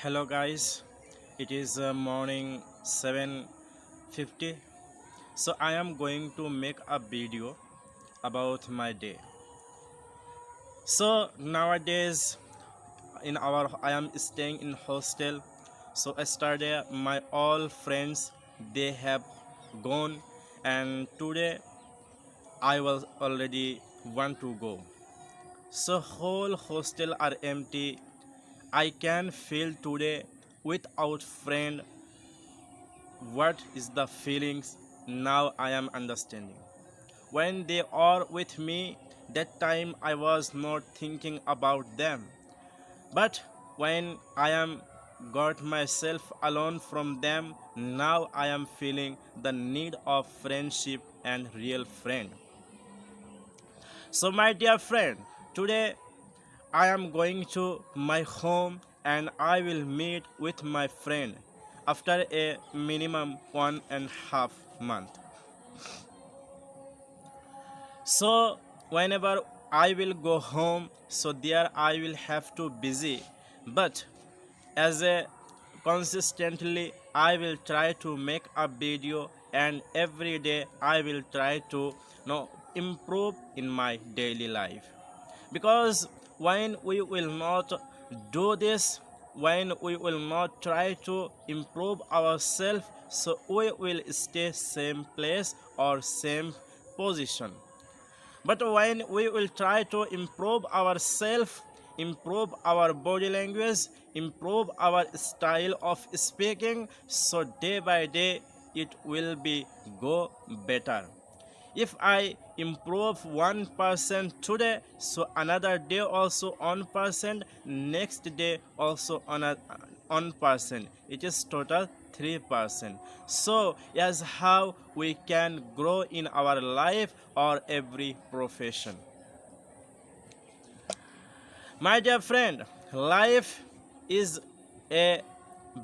Hello guys, it is morning 7:50. So I am going to make a video about my day. So nowadays in our I am staying in hostel. So yesterday my all friends they have gone, and today I was already want to go. So whole hostel are empty. I can feel today without friend. What is the feelings? Now I am understanding. When they are with me, that time I was not thinking about them. But when I am got myself alone from them, now I am feeling the need of friendship and real friend. So my dear friend, today I am going to my home and I will meet with my friend after a minimum 1.5 month. So whenever I will go home, so there I will have to busy, but as a consistently I will try to make a video, and every day I will try to improve in my daily life. Because when we will not do this, when we will not try to improve ourselves, so we will stay same place or same position. But when we will try to improve ourselves, improve our body language, improve our style of speaking, so day by day it will be go better. If I improve 1% today, so another day also 1%, next day also another 1%. It is total 3%. So as how we can grow in our life or every profession. My dear friend, life is a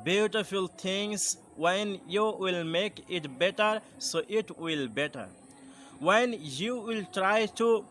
beautiful things. When you will make it better, so it will better. When you will try to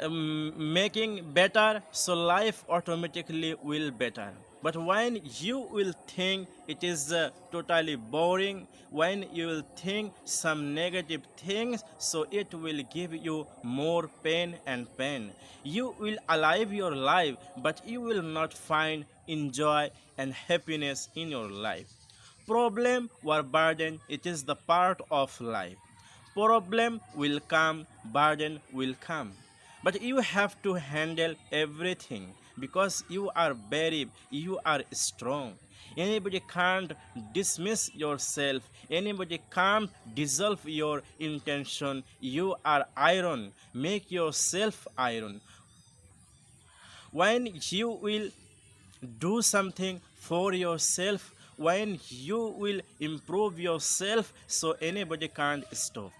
making better, so life automatically will better. But when you will think it is totally boring, when you will think some negative things, so it will give you more pain and pain. You will alive your life, but you will not find enjoy and happiness in your life. Problem or burden, it is the part of life. Problem will come, burden will come. But you have to handle everything because you are brave, you are strong. Anybody can't dismiss yourself, anybody can't dissolve your intention. You are iron, make yourself iron. When you will do something for yourself, when you will improve yourself, so anybody can't stop.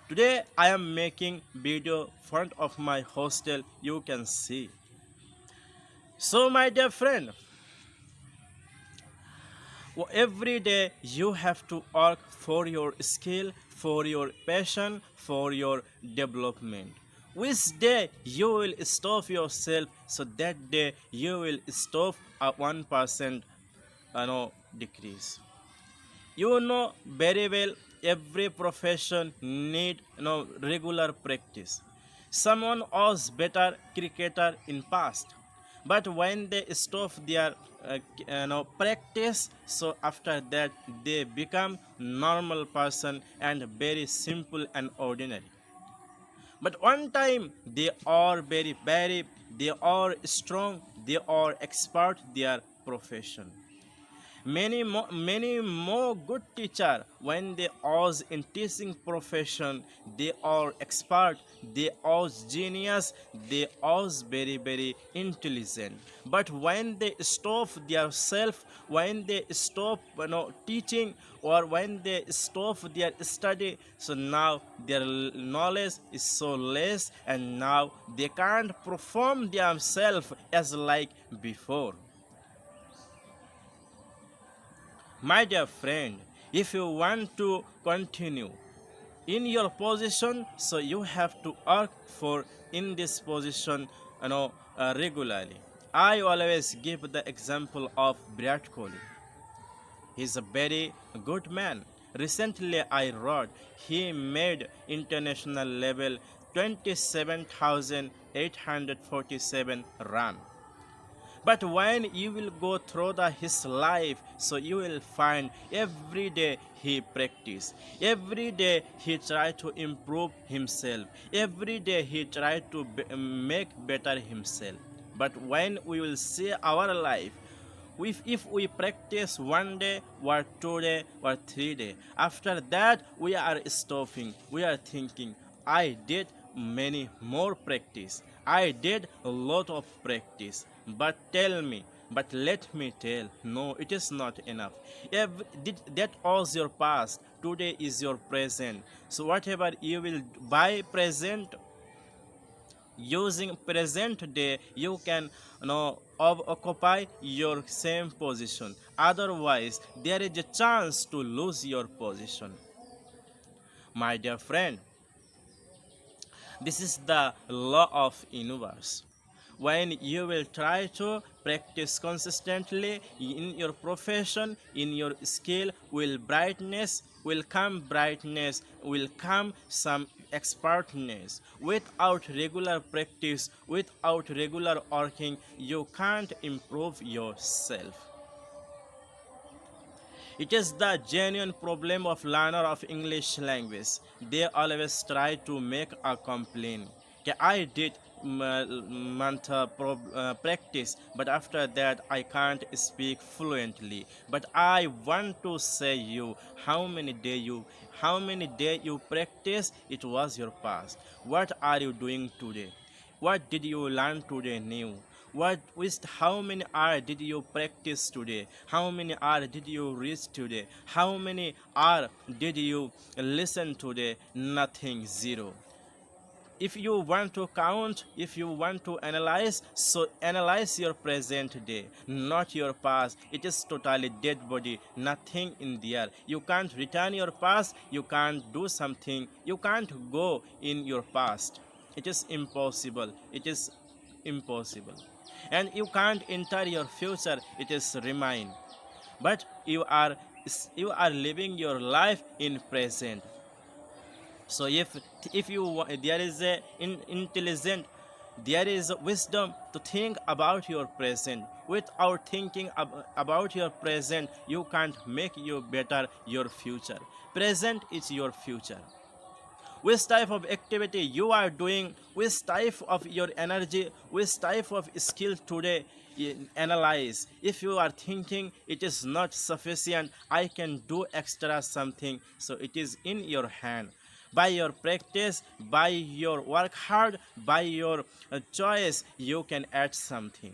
Today I am making video front of my hostel, you can see. So my dear friend, every day you have to work for your skill, for your passion, for your development. Which day you will stop yourself, so that day you will stop a 1% decrease. You know very well every profession need regular practice. Someone was better cricketer in past, but when they stop their practice, so after that they become normal person and very simple and ordinary. But one time they are very, they are strong, they are expert their profession. Many more good teacher when they are in teaching profession, they are expert, they are genius, they are very intelligent. But when they stop their self, when they stop teaching, or when they stop their study, so now their knowledge is so less, and now they can't perform themselves as like before. My dear friend, if you want to continue in your position, so you have to work for in this position regularly. I always give the example of Virat Kohli. He's a very good man. Recently, I read he made international level 27,847 run. But when you will go through his life, so you will find every day he practice. Every day he try to improve himself. Every day he try to make better himself. But when we will see our life, if we practice 1 day or 2 day or 3 day, after that we are stopping. We are thinking, I did many more practice. I did a lot of practice. But let me tell, no, it is not enough. If that was your past, today is your present. So whatever you will buy present, using present day, you can occupy your same position. Otherwise there is a chance to lose your position. My dear friend, this is the law of universe. When you will try to practice consistently in your profession, in your skill, will come brightness, will come some expertness. Without regular practice, without regular working, you can't improve yourself. It is the genuine problem of learner of English language. They always try to make a complaint. Okay, I did month practice, but after that I can't speak fluently. But I want to say you, how many day you practice, it was your past. What are you doing today? What did you learn today new? What with how many hours did you practice today? How many hours did you read today? How many hours did you listen today? Nothing, zero. If you want to count, if you want to analyze, so analyze your present day, not your past. It is totally dead body, nothing in there. You can't return your past, you can't do something, you can't go in your past. It is impossible, it is impossible. And you can't enter your future, it is remain. But you are living your life in present. So if there is a intelligent, there is wisdom to think about your present. Without thinking about your present, you can't make you better your future. Present is your future. Which type of activity you are doing, which type of your energy, which type of skill today, analyze. If you are thinking it is not sufficient, I can do extra something, so it is in your hand. By your practice, by your work hard, by your choice, you can add something.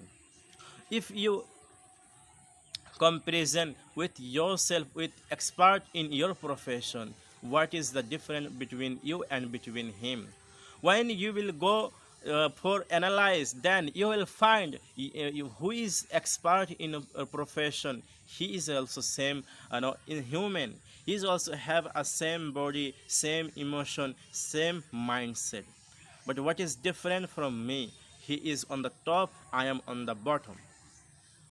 If you comparison with yourself with expert in your profession, what is the difference between you and between him? When you will go for analyze, then you will find who is expert in a profession. He is also same, in human. He is also have a same body, same emotion, same mindset. But what is different from me? He is on the top, I am on the bottom.